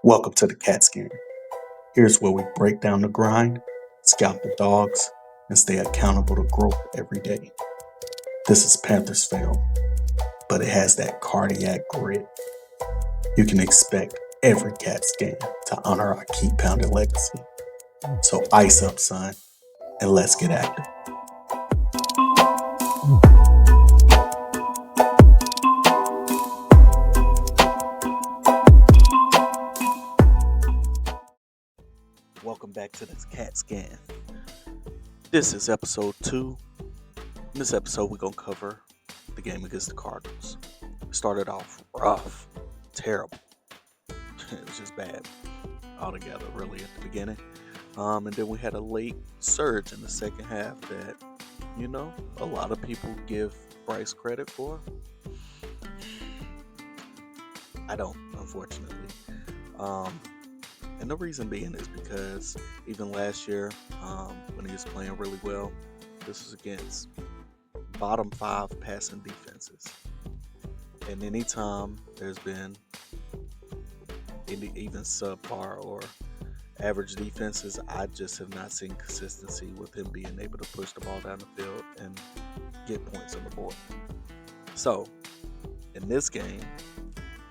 Welcome to the CatScan. Here's where we break down the grind, scout the dogs, and stay accountable to growth every day. This is Panthers film, but it has that cardiac grit. You can expect every CatScan to honor our key pounded legacy. So ice up, son, and let's get active. Welcome back to this CatScan. This is episode 2. In this episode, we're going to cover the game against the Cardinals. It started off rough, terrible. It was just bad altogether, really, at the beginning. And then we had a late surge in the second half that, a lot of people give Bryce credit for. I don't, unfortunately. And the reason being is because even last year, when he was playing really well, this was against bottom 5 passing defenses. And anytime there's been even subpar or average defenses, I just have not seen consistency with him being able to push the ball down the field and get points on the board. So, in this game,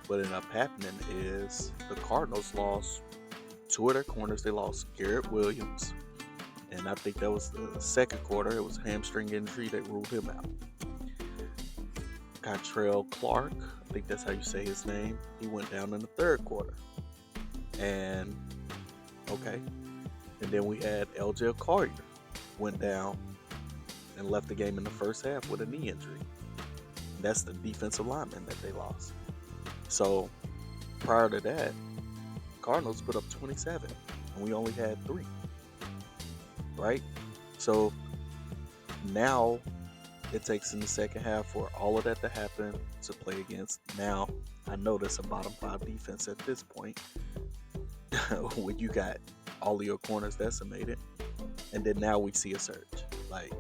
what ended up happening is the Cardinals lost 2 of their corners. They lost Garrett Williams, and I think that was the second quarter. It was a hamstring injury that ruled him out. Tetairoa Clark, I think that's how you say his name, he went down in the third quarter. And then we had LJ Collier went down and left the game in the first half with a knee injury. That's the defensive lineman that they lost. So prior to that, Cardinals put up 27 and we only had 3, right? So now it takes in the second half for all of that to happen to play against. Now I know that's a bottom 5 defense at this point when you got all of your corners decimated, and then now we see a surge. Like,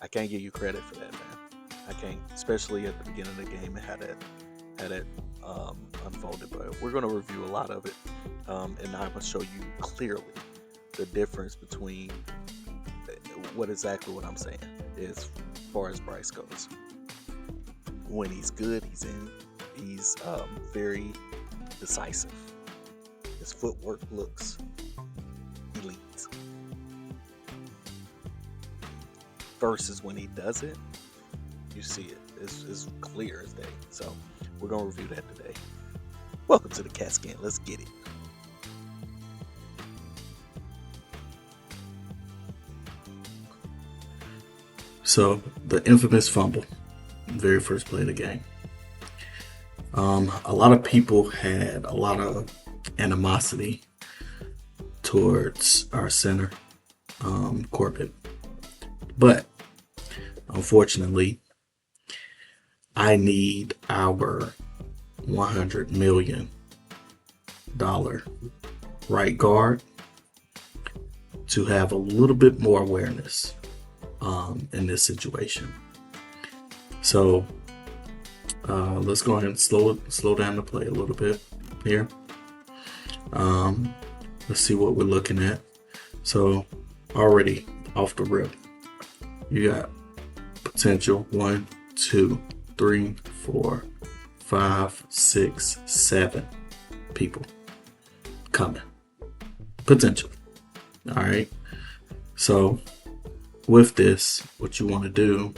I can't give you credit for that, man. I can't, especially at the beginning of the game and how that unfolded. But we're going to review a lot of it, and I'm going to show you clearly the difference between what I'm saying as far as Bryce goes. When he's good, he's very decisive. His footwork looks elite. Versus when he does it, you see it. It's clear as day. So we're going to review that today. Welcome to the CatScan. Let's get it. So, the infamous fumble, very first play of the game. A lot of people had a lot of animosity towards our center, Corbett. But, unfortunately, I need our $100 million right guard to have a little bit more awareness in this situation. So let's go ahead and slow down the play a little bit here. Let's see what we're looking at. So already off the rip, you got potential 1, 2, 3, 4, 5, 6, 7 people coming. Potential. All right. So with this, what you want to do,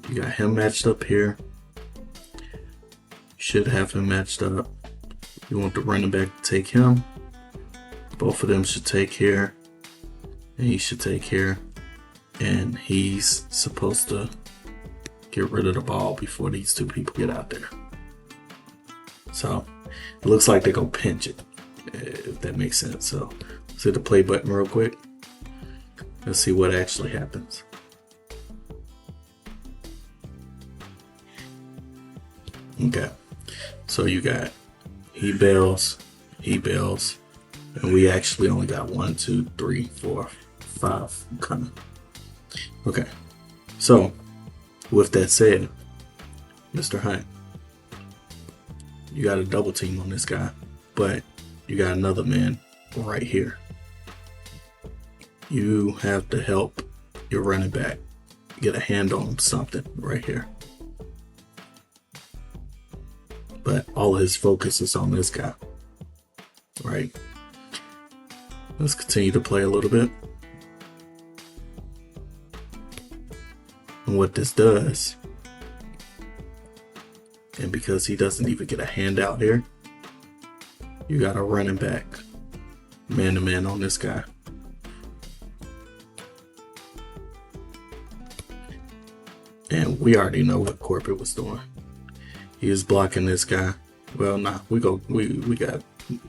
you got him matched up here. You should have him matched up. You want the running back to take him. Both of them should take here. And he should take here. And he's supposed to get rid of the ball before these 2 people get out there. So it looks like they're going to pinch it, if that makes sense. So let's hit the play button real quick. Let's see what actually happens. Okay. So you got he bails, and we actually only got 1, 2, 3, 4, 5 coming. Okay. So with that said, Mr. Hunt, you got a double team on this guy. but you got another man right here. You have to help your running back get a hand on something right here. But all of his focus is on this guy, right? Let's continue to play a little bit. And what this does, and because he doesn't even get a handout here, you got a running back man to man on this guy. And we already know what Corbett was doing. He was blocking this guy. Well, nah, we got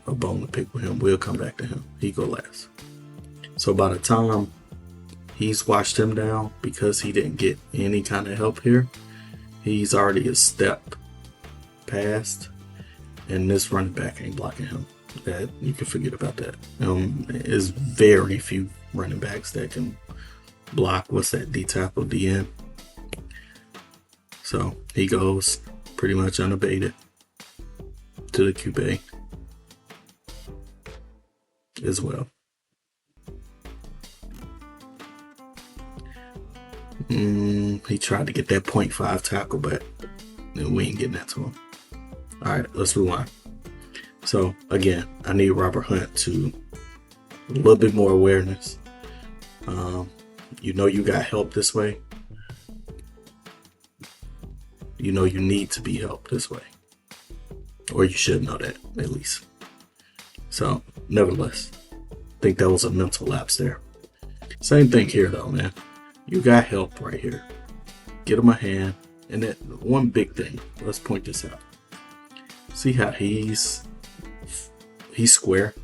a bone to pick with him. We'll come back to him. He go last. So by the time he's washed him down, because he didn't get any kind of help here, he's already a step past, and this running back ain't blocking him. That you can forget about that. There's very few running backs that can block. What's that? D tackle, DN. So he goes pretty much unabated to the QB as well. He tried to get that 0.5 tackle, but we ain't getting that to him. All right, let's rewind. So again, I need Robert Hunt to a little bit more awareness. You know you got help this way. You know you need to be helped this way. Or you should know that, at least. So, nevertheless, I think that was a mental lapse there. Same thing here, though, man. You got help right here. Get him a hand. And that one big thing, let's point this out. See how he's square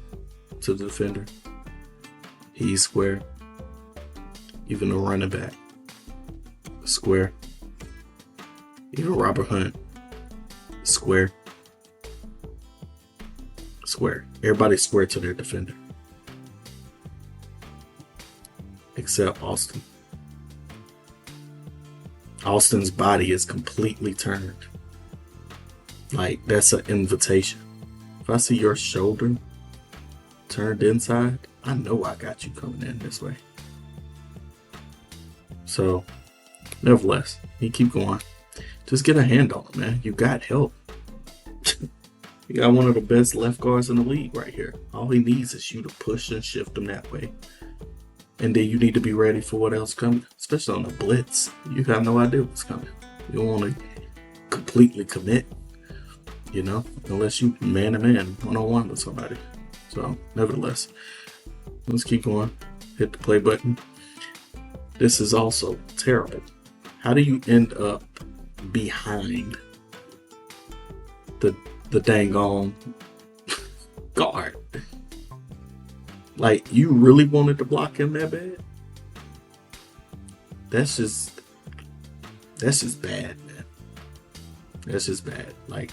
to the defender? He's square. Even the running back, square. Even Robert Hunt, square. Square. Everybody's square to their defender. Except Austin. Austin's body is completely turned. Like, that's an invitation. If I see your shoulder turned inside, I know I got you coming in this way. So, nevertheless, you keep going. Just get a hand on him, man. You got help. You got one of the best left guards in the league right here. All he needs is you to push and shift him that way. And then you need to be ready for what else comes, especially on the blitz. You have no idea what's coming. You don't want to completely commit, you know, unless you man-to-man, one-on-one with somebody. So, nevertheless, let's keep going. Hit the play button. This is also terrible. How do you end up behind the dang on guard? Like, you really wanted to block him that bad? That's just bad, man. That's just bad. Like,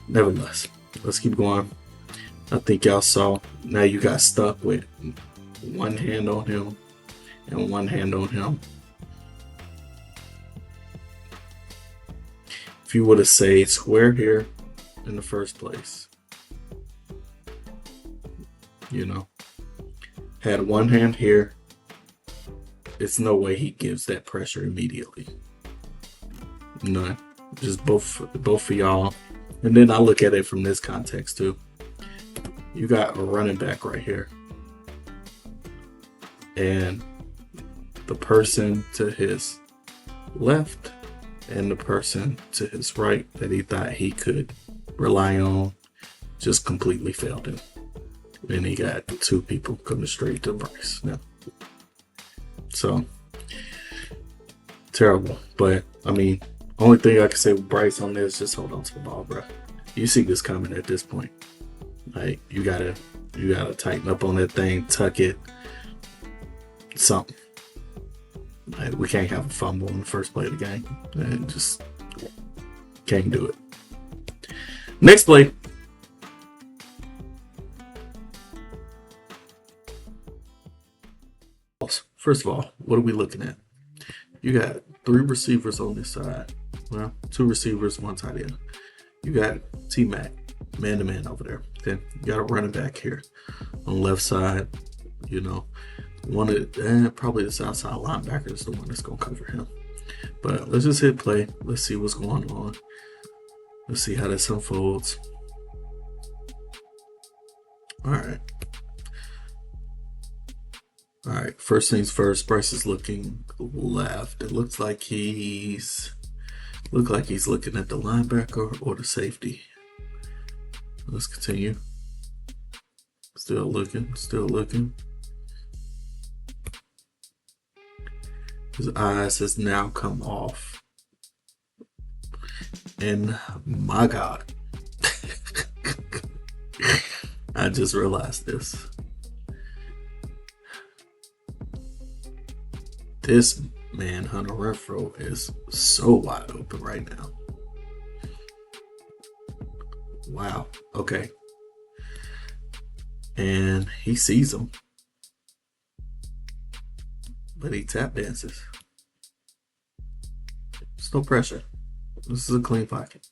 nevertheless, let's keep going. I think y'all saw. Now you got stuck with one hand on him and one hand on him. If you would have stayed square here in the first place, you know, had one hand here, it's no way he gives that pressure immediately. None. Just both of y'all. And then I look at it from this context too. You got a running back right here. And the person to his left and the person to his right that he thought he could rely on just completely failed him. Then he got two people coming straight to Bryce now. So, terrible. But, I mean, only thing I can say with Bryce on this, just hold on to the ball, bro. You see this coming at this point. Like, you gotta tighten up on that thing, tuck it, something. Like, we can't have a fumble in the first play of the game. And just can't do it. Next play. First of all, what are we looking at? You got three receivers on this side. Well, two receivers, one tight end. You got T-Mac man-to-man over there. Okay, you got a running back here on the left side. You know, one of probably the outside linebacker is the one that's gonna cover him. But let's just hit play. Let's see what's going on. Let's see how this unfolds. All right. All right. First things first. Bryce is looking left. It looks like he's looking at the linebacker or the safety. Let's continue. Still looking. His eyes has now come off. And my God, I just realized this. This man, Hunter Renfrow, is so wide open right now. Wow. Okay. And he sees him. But he tap dances. There's no pressure. This is a clean pocket.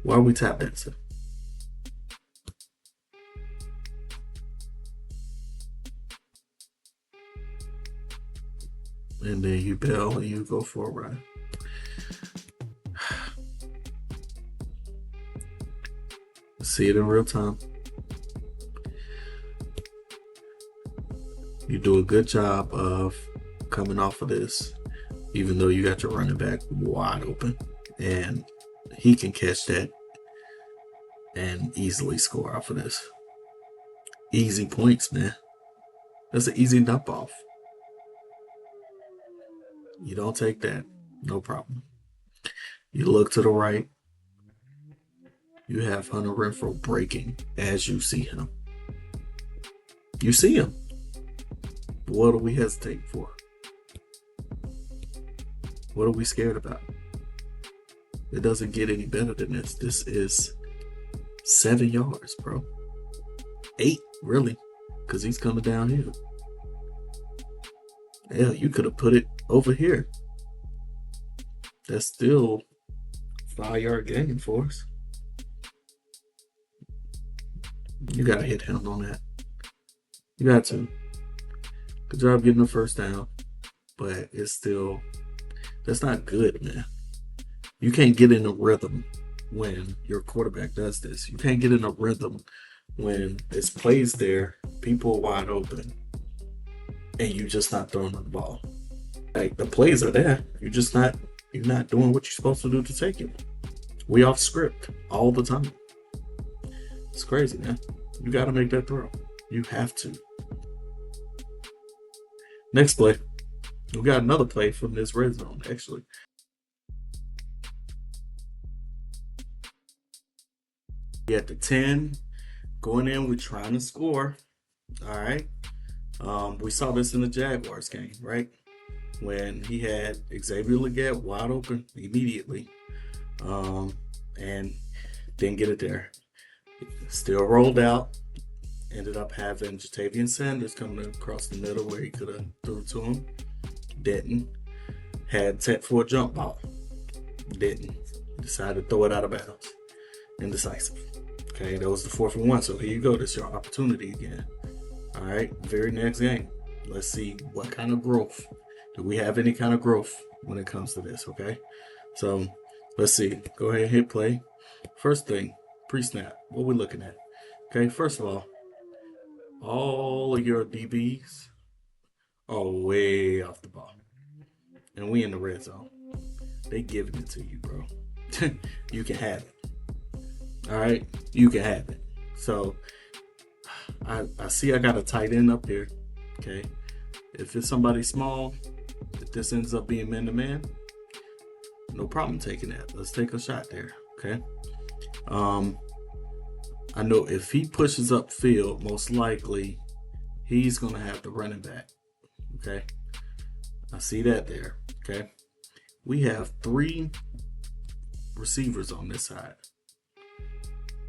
Why are we tap dancing? And then you bail and you go for a run. See it in real time. You do a good job of coming off of this, even though you got your running back wide open, and he can catch that and easily score off of this. Easy points, man. That's an easy dump off. You don't take that, no problem. You look to the right. You have Hunter Renfrow breaking as you see him. You see him. What are we hesitating for? What are we scared about? It doesn't get any better than this. This is 7 yards, bro. 8, really, because he's coming down here. Hell, you could have put it over here. That's still 5-yard gain for us. You got to hit him on that. You got to. Good job getting the first down. But it's still, that's not good, man. You can't get in a rhythm when your quarterback does this. You can't get in a rhythm when it's plays there, people are wide open, and you just not throwing the ball. Like, the plays are there. You're not doing what you're supposed to do to take it. We off script all the time. It's crazy, man. You got to make that throw. You have to. Next play. We got another play from this red zone, actually. At the 10, going in, we're trying to score. All right. We saw this in the Jaguars game, right? When he had Xavier Legette wide open immediately. And didn't get it there. Still rolled out. Ended up having Jatavian Sanders coming across the middle where he could have threw to him. Didn't. Had set for a jump ball. Didn't. Decided to throw it out of bounds. Indecisive. Okay, that was the 4th and 1. So here you go. This is your opportunity again. All right, very next game. Let's see what kind of growth. Do we have any kind of growth when it comes to this, okay? So let's see. Go ahead and hit play. First thing, pre-snap. What we looking at? Okay, first of all of your DBs are way off the ball. And we in the red zone. They giving it to you, bro. You can have it. All right? You can have it. So I see I got a tight end up here. Okay? If it's somebody small, if this ends up being man-to-man, no problem taking that. Let's take a shot there. Okay? I know if he pushes upfield, most likely he's going to have the running back. Okay? I see that there. Okay? We have 3 receivers on this side.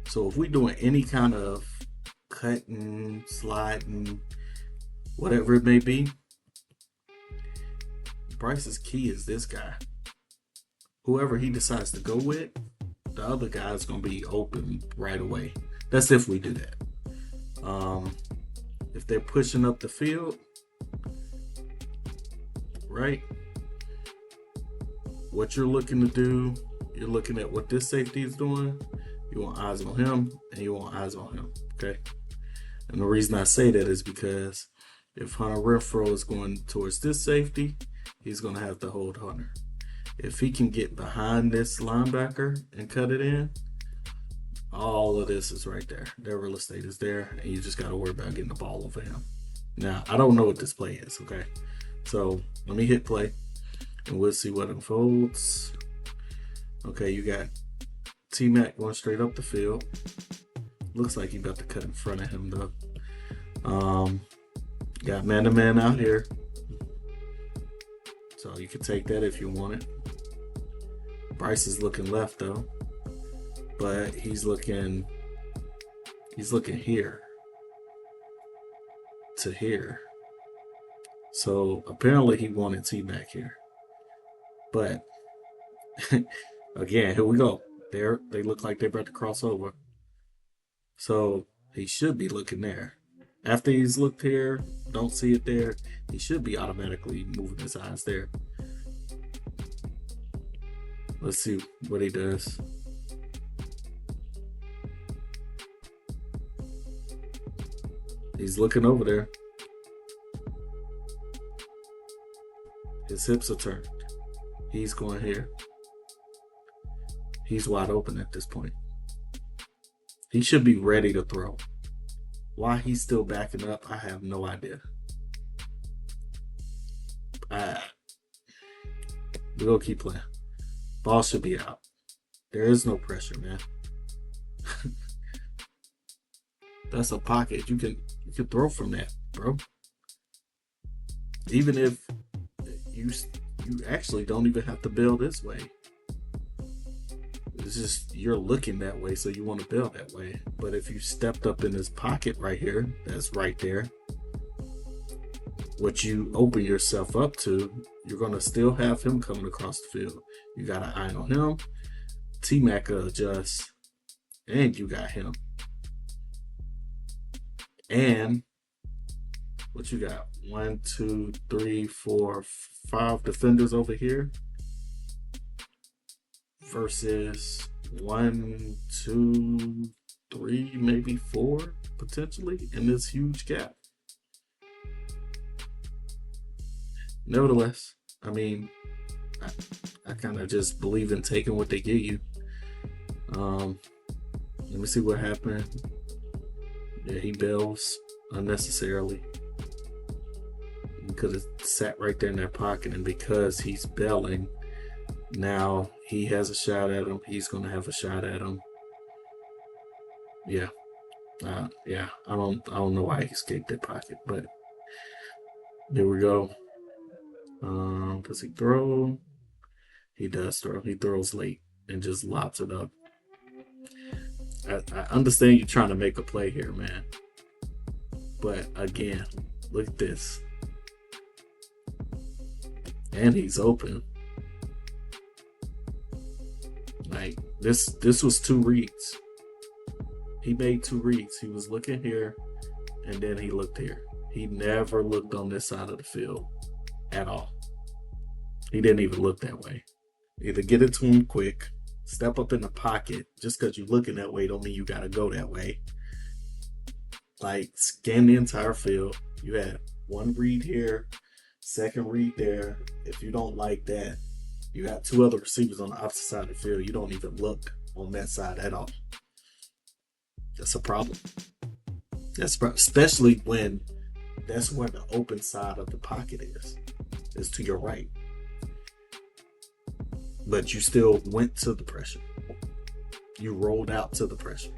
So if we're doing any kind of cutting, sliding, whatever it may be, Bryce's key is this guy. whoever he decides to go with, the other guy's going to be open right away. That's if we do that. If they're pushing up the field, right? What you're looking to do, you're looking at what this safety is doing. You want eyes on him, and you want eyes on him, okay? And the reason I say that is because if Hunter Renfrow is going towards this safety, he's going to have to hold Hunter. If he can get behind this linebacker and cut it in, all of this is right there. Their real estate is there, and you just got to worry about getting the ball over him. Now, I don't know what this play is, okay? So let me hit play, and we'll see what unfolds. Okay, you got T-Mac going straight up the field. Looks like he's about to cut in front of him, though. Got man-to-man out here. So you can take that if you want it. Bryce is looking left, though. But he's looking here to here. So apparently he wanted T-Mac here. But again, here we go. They look like they're about to cross over. So he should be looking there. After he's looked here, don't see it there, he should be automatically moving his eyes there. Let's see what he does. He's looking over there. His hips are turned. He's going here. He's wide open at this point. He should be ready to throw. Why he's still backing up, I have no idea. We're going to keep playing. Ball should be out. There is no pressure, man. That's a pocket. You can throw from that, bro. Even if you actually don't even have to bail this way. It's just you're looking that way, so you want to bail that way. But if you stepped up in this pocket right here, that's right there, what you open yourself up to, you're going to still have him coming across the field. You got an eye on him. T-Mac adjusts, and you got him. And what you got? 1, 2, 3, 4, 5 defenders over here versus 1, 2, 3, maybe 4 potentially in this huge gap. Nevertheless, I mean, I kind of just believe in taking what they give you. Let me see what happened. Yeah, he bails unnecessarily. He could have sat right there in that pocket, and because he's bailing, now he has a shot at him. He's going to have a shot at him. Yeah. I don't know why he escaped that pocket, but there we go. Does he throw? He does throw. He throws late and just lobs it up. I understand you're trying to make a play here, man. But again, look at this. And he's open. Like this was 2 reads. He made 2 reads. He was looking here and then he looked here. He never looked on this side of the field at all. He didn't even look that way. Either get it to him quick, step up in the pocket. Just because you're looking that way don't mean you got to go that way. Like, scan the entire field. You had 1 read here, 2nd read there. If you don't like that, you got 2 other receivers on the opposite side of the field. You don't even look on that side at all. That's a problem. Especially when that's where the open side of the pocket is to your right. But you still went to the pressure. You rolled out to the pressure.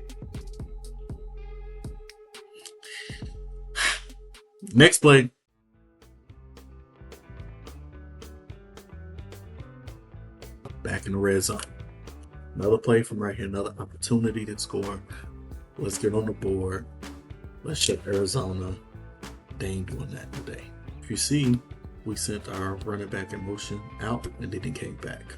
Next play. Back in the red zone. Another play from right here. Another opportunity to score. Let's get on the board. Let's shut Arizona. They ain't doing that today. If you see, we sent our running back in motion out and then he came back.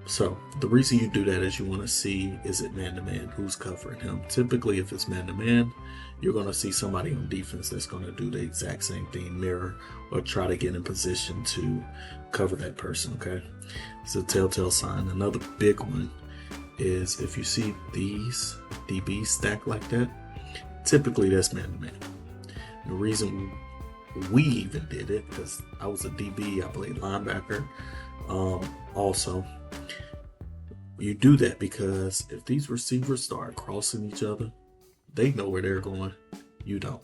So the reason you do that is you want to see, is it man-to-man? Who's covering him? Typically, if it's man-to-man, you're going to see somebody on defense that's going to do the exact same thing, mirror, or try to get in position to cover that person, okay? It's a telltale sign. Another big one is if you see these DBs stacked like that, typically that's man-to-man. The reason we even did it, because I was a DB, I played linebacker, also. You do that because if these receivers start crossing each other, they know where they're going. You don't.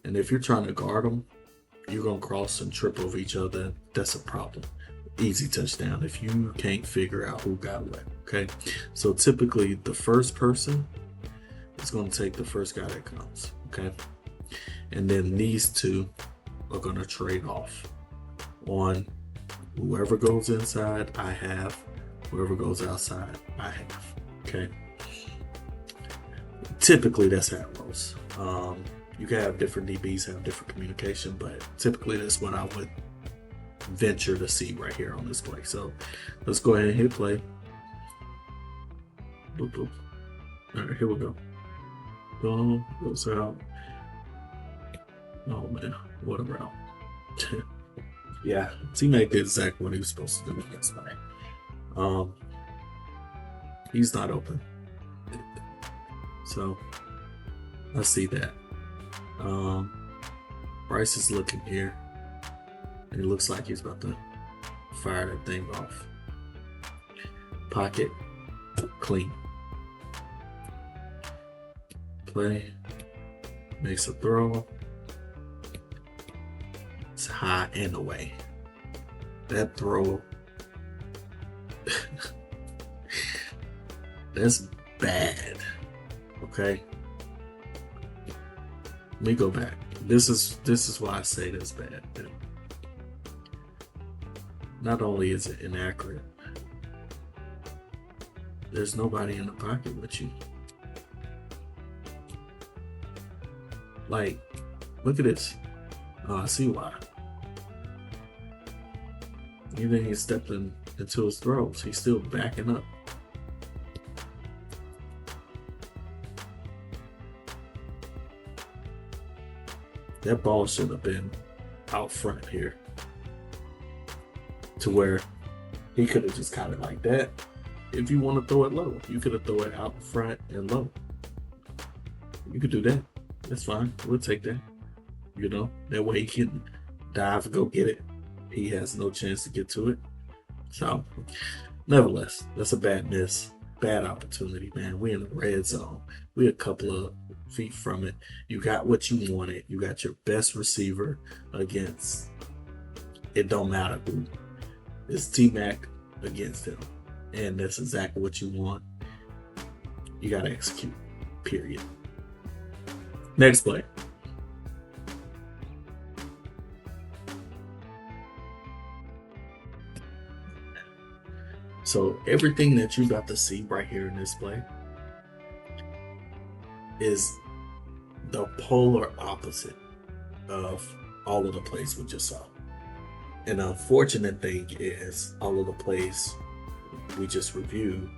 And if you're trying to guard them, you're going to cross and trip over each other. That's a problem. Easy touchdown if you can't figure out who got what. Okay. So typically the first person is going to take the first guy that comes. Okay. And then these two are going to trade off on whoever goes inside, I have. Whoever goes outside, I have. Okay. Typically, that's how it goes. You can have different DBs have different communication, but typically that's what I would venture to see right here on this play. So let's go ahead and hit play. Boop, boop. All right, here we go. Boom, goes out. Oh man, what a route. Yeah, teammate did exactly what he was supposed to do against me. He's not open. So I see that. Bryce is looking here. And it looks like he's about to fire that thing off. Pocket clean. Play. Makes a throw. It's high and away. That throw. That's bad. Okay. Let me go back. This is why I say that's bad. Not only is it inaccurate, there's nobody in the pocket with you. Like, look at this. Oh, I see why. Even he stepped into his throws, he's still backing up. That ball should have been out front here, to where he could have just kind of like that. If you want to throw it low, you could have thrown it out front and low. You could do that. That's fine. We'll take that. You know, that way he can dive and go get it. He has no chance to get to it. So, nevertheless, that's a bad miss. Bad opportunity, man. We're in the red zone. We're a couple of feet from it. You got what you wanted. You got your best receiver against, it don't matter who. It's T-Mac against him. And that's exactly what you want. You got to execute, period. Next play. So everything that you got to see right here in this play is the polar opposite of all of the plays we just saw. And the unfortunate thing is all of the plays we just reviewed,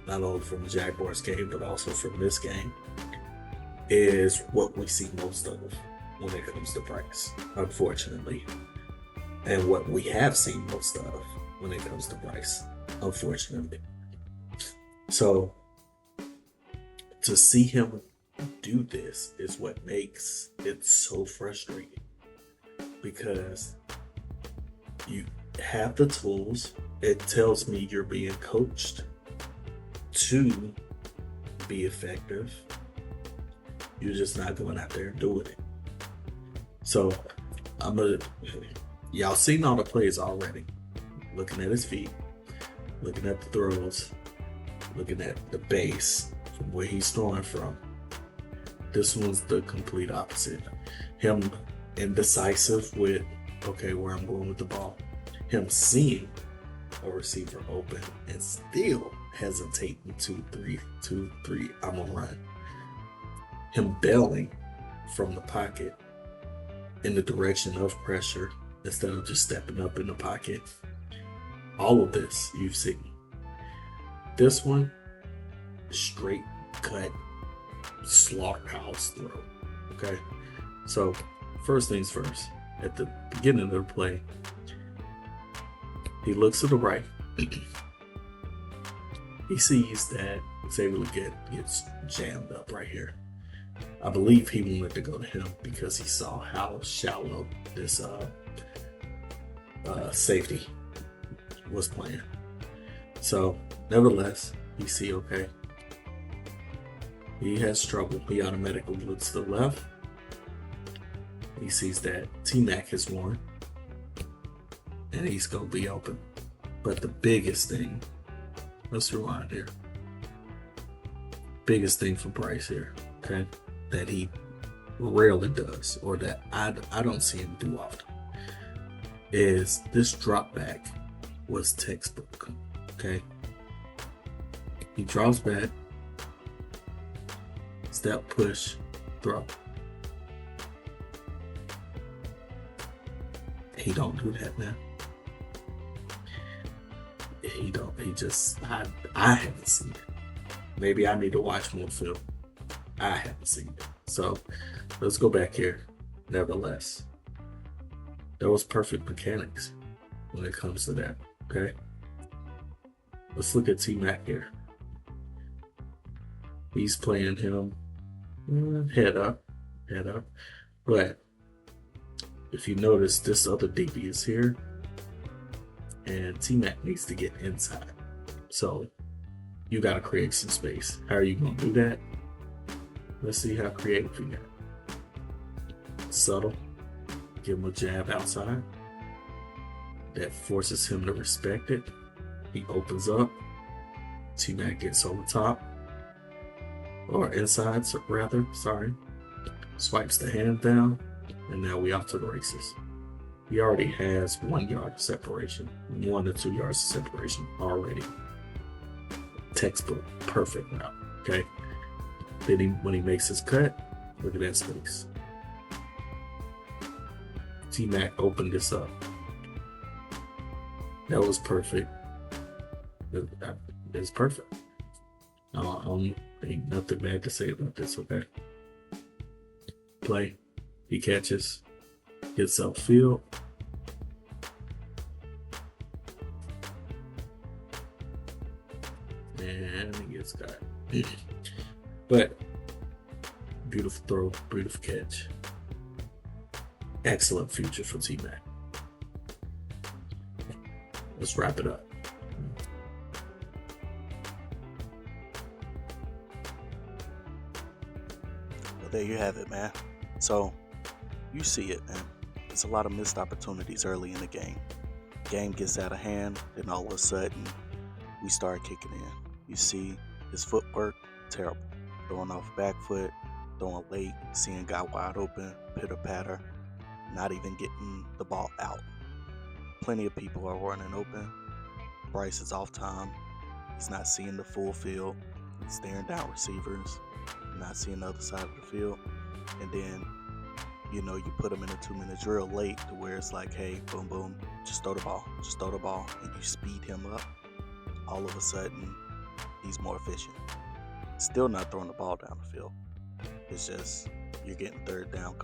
not only from the Jaguars game, but also from this game, is what we see most of when it comes to Bryce, unfortunately. And what we have seen most of when it comes to Bryce, unfortunately. So to see him do this is what makes it so frustrating, because you have the tools. It tells me you're being coached to be effective. You're just not going out there and doing it. So y'all seen all the plays already. Looking at his feet, looking at the throws, looking at the base from where he's throwing from. This one's the complete opposite. Him indecisive with, okay, where I'm going with the ball. Him seeing a receiver open and still hesitating 2-3, I'm gonna run. Him bailing from the pocket in the direction of pressure instead of just stepping up in the pocket. All of this you've seen. This one, straight cut slaughterhouse throw. Okay, so first things first. At the beginning of the play, he looks to the right. He sees that Xavier gets jammed up right here. I believe he wanted to go to him because he saw how shallow this safety was playing. So, nevertheless, you see, okay, he has trouble. He automatically looks to the left. He sees that T-Mac has won, and he's going to be open. But the biggest thing, let's rewind here. Biggest thing for Bryce here, okay, that he rarely does, or that I don't see him do often, is this drop back was textbook, okay? He drops back, step, push, throw. He don't do that, man. He don't. He just, I haven't seen it. Maybe I need to watch more film. I haven't seen it. So let's go back here. Nevertheless, there was perfect mechanics when it comes to that. Okay. Let's look at T-Mac here. He's playing him head up. But if you notice, this other DB is here, and T-Mac needs to get inside. So you got to create some space. How are you going to do that? Let's see how creative you got. Subtle. Give him a jab outside. That forces him to respect it. He opens up. T-Mac gets over top. Or inside, rather. Sorry. Swipes the hand down. And now we off to the races. He already has 1 yard of separation. 1 to 2 yards of separation already. Textbook. Perfect route. Okay. Then when he makes his cut, look at that space. T-Mac opened this up. That was perfect. It's perfect. Ain't nothing bad to say about this, okay? Play. He catches. Gets upfield. And he gets cut. But beautiful throw, beautiful catch. Excellent future for T-Mac. Let's wrap it up. Well, there you have it, man. So you see it, man. There's a lot of missed opportunities early in the game. Game gets out of hand, then all of a sudden we start kicking in. You see his footwork, terrible. Throwing off back foot, throwing late, seeing guy wide open, pitter patter, not even getting the ball out. Plenty of people are running open. Bryce is off time. He's not seeing the full field. He's staring down receivers, not seeing the other side of the field. And then, you put him in a 2-minute drill late to where it's like, hey, boom, boom, just throw the ball, and you speed him up. All of a sudden, he's more efficient. Still not throwing the ball down the field. It's just, you're getting third down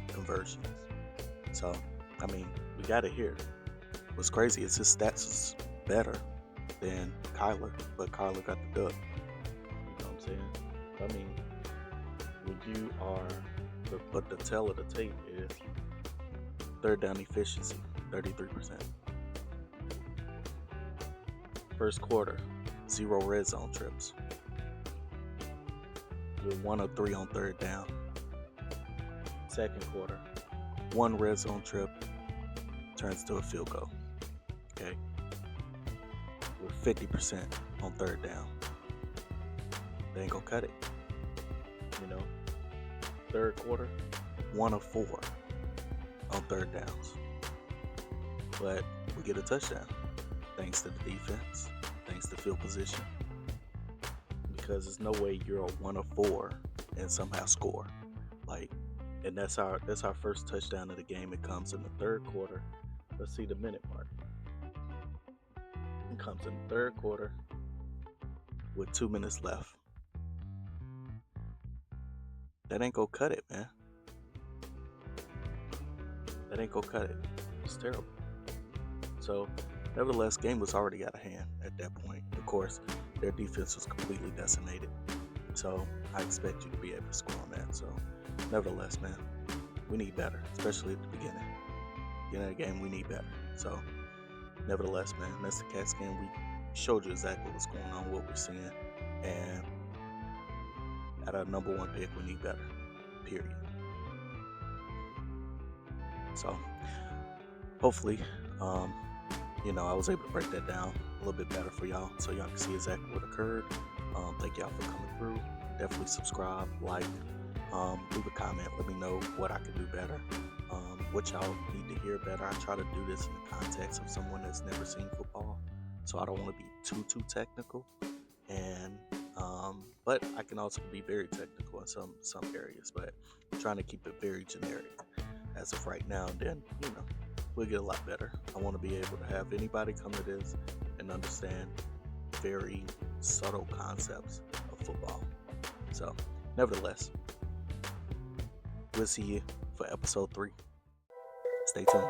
conversions. So, we got it here. What's crazy is his stats is better than Kyler, but Kyler got the dub. You know what I'm saying? When you are, but the tell of the tape is third down efficiency, 33%. First quarter, 0 red zone trips. You're 1 of 3 on third down. Second quarter, 1 red zone trip turns to a field goal. Okay. We're 50% on third down. They ain't gonna cut it. Third quarter, 1 of 4 on third downs. But we get a touchdown. Thanks to the defense, thanks to field position. Because there's no way you're a 1 of 4 and somehow score. And that's our first touchdown of the game. It comes in the third quarter. Let's see the minute mark. comes in the third quarter with 2 minutes left. That ain't gonna cut it, man. That ain't gonna cut it. It's terrible. So, nevertheless, game was already out of hand at that point. Of course, their defense was completely decimated. So, I expect you to be able to score on that. So, nevertheless, man, we need better, especially at the beginning. Beginning of the game, we need better. So, nevertheless, man, that's the CatScan. We showed you exactly what's going on, what we're seeing, and at our number one pick, we need better. Period. So, hopefully, I was able to break that down a little bit better for y'all, so y'all can see exactly what occurred. Thank y'all for coming through. Definitely subscribe, like, leave a comment. Let me know what I can do better. What y'all need to hear better. I try to do this in the context of someone that's never seen football, so I don't want to be too technical. And but I can also be very technical in some areas. But I'm trying to keep it very generic as of right now. And then we'll get a lot better. I want to be able to have anybody come to this and understand very subtle concepts of football. So, nevertheless, we'll see you for episode 3. Stay tuned.